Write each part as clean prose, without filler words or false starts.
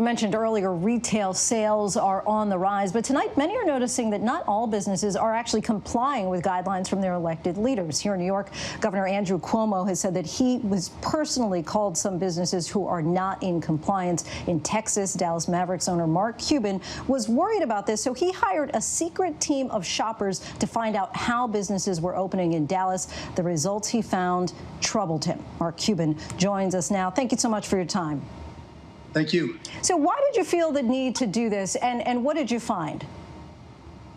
I mentioned earlier, retail sales are on the rise, but tonight many are noticing that not all businesses are actually complying with guidelines from their elected leaders. Here in New York, Governor Andrew Cuomo has said that he was personally called some businesses who are not in compliance. In Texas, Dallas Mavericks owner Mark Cuban was worried about this, so he hired a secret team of shoppers to find out how businesses were opening in Dallas. The results he found troubled him. Mark Cuban joins us now. Thank you so much for your time. Thank you. So why did you feel the need to do this, and what did you find?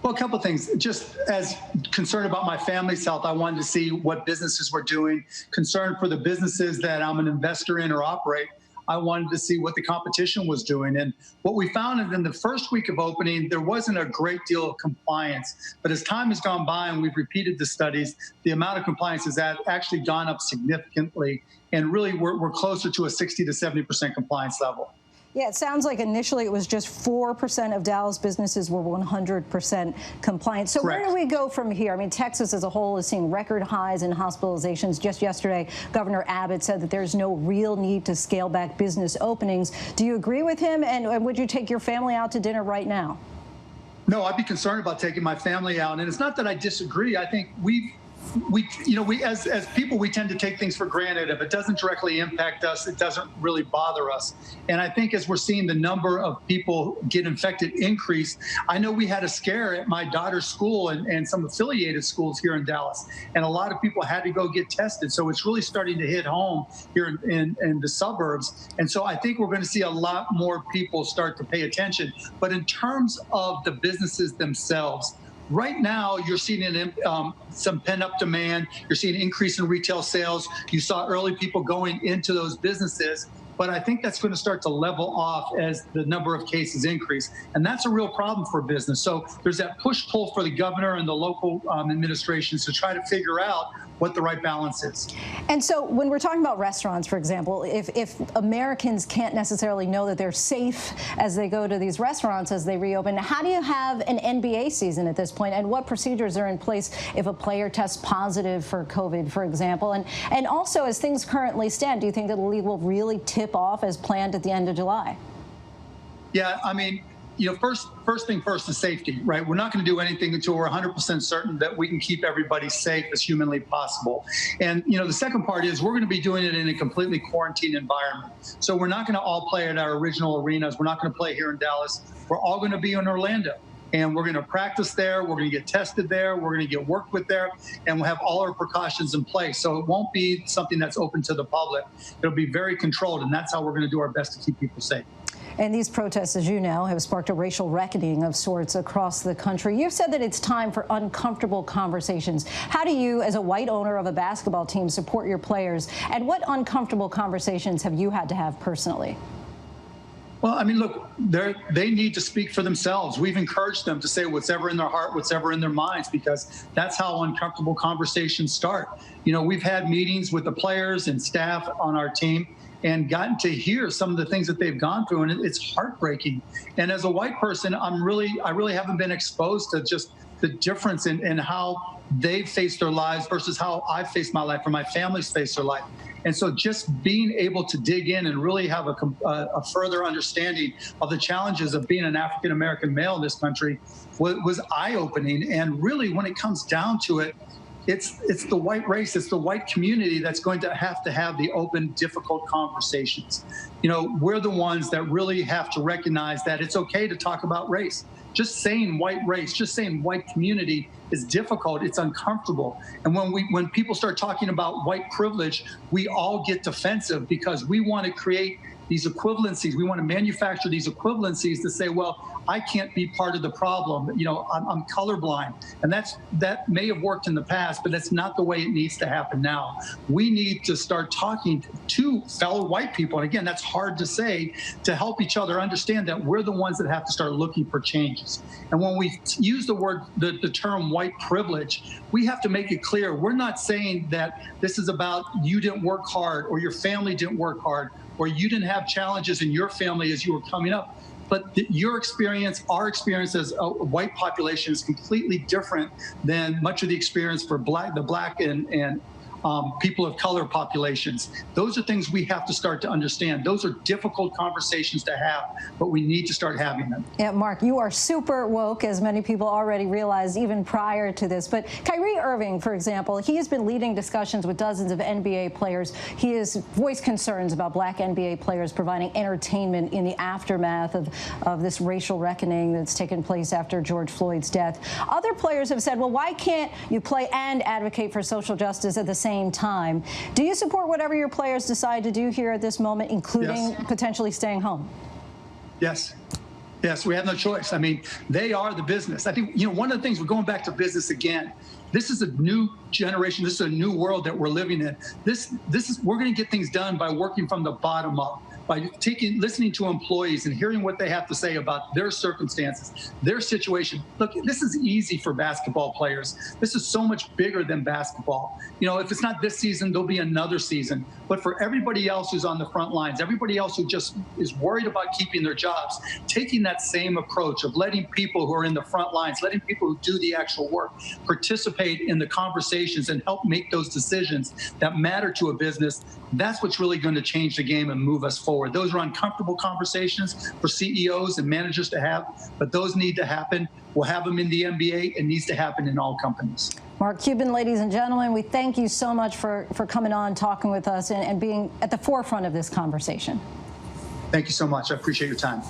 Well, a couple of things. Just as concerned about my family's health, I wanted to see what businesses were doing. Concerned for the businesses that I'm an investor in or operate, I wanted to see what the competition was doing. And what we found is in the first week of opening, there wasn't a great deal of compliance. But as time has gone by and we've repeated the studies, the amount of compliance has actually gone up significantly. And really, we're closer to a 60 to 70% compliance level. Yeah, it sounds like initially it was just 4% of Dallas businesses were 100% compliant. So Correct. Where do we go from here? I mean, Texas as a whole is seeing record highs in hospitalizations. Just yesterday, Governor Abbott said that there's no real need to scale back business openings. Do you agree with him? And would you take your family out to dinner right now? No, I'd be concerned about taking my family out. And it's not that I disagree. I think we as people, we tend to take things for granted. If it doesn't directly impact us, it doesn't really bother us. And I think as we're seeing the number of people get infected increase, I know we had a scare at my daughter's school and some affiliated schools here in Dallas, and a lot of people had to go get tested. So it's really starting to hit home here in the suburbs. And so I think we're going to see a lot more people start to pay attention. But in terms of the businesses themselves, right now, you're seeing some pent-up demand. You're seeing an increase in retail sales. You saw early people going into those businesses. But I think that's going to start to level off as the number of cases increase. And that's a real problem for business. So there's that push-pull for the governor and the local administrations to try to figure out what the right balance is. And so when we're talking about restaurants, for example, if Americans can't necessarily know that they're safe as they go to these restaurants as they reopen, how do you have an NBA season at this point? And what procedures are in place if a player tests positive for COVID, for example? And also, as things currently stand, do you think that the league will really tip off as planned at the end of July? Yeah, I mean, first thing first is safety, right? We're not going to do anything until we're 100% certain that we can keep everybody safe as humanly possible. And, the second part is we're going to be doing it in a completely quarantined environment. So we're not going to all play at our original arenas. We're not going to play here in Dallas. We're all going to be in Orlando. And we're going to practice there. We're going to get tested there. We're going to get worked with there. And we'll have all our precautions in place. So it won't be something that's open to the public. It'll be very controlled. And that's how we're going to do our best to keep people safe. And these protests, as you know, have sparked a racial reckoning of sorts across the country. You've said that it's time for uncomfortable conversations. How do you, as a white owner of a basketball team, support your players? And what uncomfortable conversations have you had to have personally? Well, I mean, look, they need to speak for themselves. We've encouraged them to say whatever in their heart, whatever in their minds, because that's how uncomfortable conversations start. We've had meetings with the players and staff on our team and gotten to hear some of the things that they've gone through, and it's heartbreaking. And as a white person, I really haven't been exposed to just the difference in how they've faced their lives versus how I've faced my life or my family's faced their life. And so just being able to dig in and really have a further understanding of the challenges of being an African-American male in this country was eye-opening. And really, when it comes down to it, it's the white race, it's the white community that's going to have the open, difficult conversations. We're the ones that really have to recognize that it's okay to talk about race. Just saying white race, just saying white community is difficult. It's uncomfortable. And when people start talking about white privilege, we all get defensive because we want to create these equivalencies. We want to manufacture these equivalencies to say, well, I can't be part of the problem. I'm colorblind. And that may have worked in the past, but that's not the way it needs to happen now. We need to start talking to fellow white people. And again, that's hard to say, to help each other understand that we're the ones that have to start looking for changes. And when we use the term white privilege, we have to make it clear. We're not saying that this is about you didn't work hard or your family didn't work hard or you didn't have challenges in your family as you were coming up. But your experience, our experience as a white population is completely different than much of the experience for the black and people of color populations. Those are things we have to start to understand. Those are difficult conversations to have, but we need to start having them. Yeah, Mark, you are super woke, as many people already realized even prior to this. But Kyrie Irving, for example, he has been leading discussions with dozens of NBA players. He has voiced concerns about black NBA players providing entertainment in the aftermath of this racial reckoning that's taken place after George Floyd's death. Other players have said, well, why can't you play and advocate for social justice at the same time? Do you support whatever your players decide to do here at this moment, including potentially staying home? Yes. Yes, we have no choice. I mean, they are the business. I think, one of the things, we're going back to business again. This is a new generation. This is a new world that we're living in. We're going to get things done by working from the bottom up, by listening to employees and hearing what they have to say about their circumstances, their situation. Look, this is easy for basketball players. This is so much bigger than basketball. If it's not this season, there'll be another season. But for everybody else who's on the front lines, everybody else who just is worried about keeping their jobs, taking that same approach of letting people who are in the front lines, letting people who do the actual work, participate in the conversations and help make those decisions that matter to a business, that's what's really going to change the game and move us forward. Those are uncomfortable conversations for CEOs and managers to have, but those need to happen. We'll have them in the NBA. It needs to happen in all companies. Mark Cuban, ladies and gentlemen, we thank you so much for coming on, talking with us, and being at the forefront of this conversation. Thank you so much. I appreciate your time.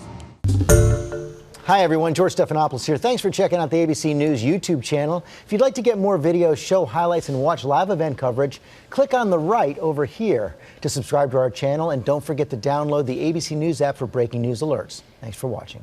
Hi, everyone. George Stephanopoulos here. Thanks for checking out the ABC News YouTube channel. If you'd like to get more videos, show highlights, and watch live event coverage, click on the right over here to subscribe to our channel. And don't forget to download the ABC News app for breaking news alerts. Thanks for watching.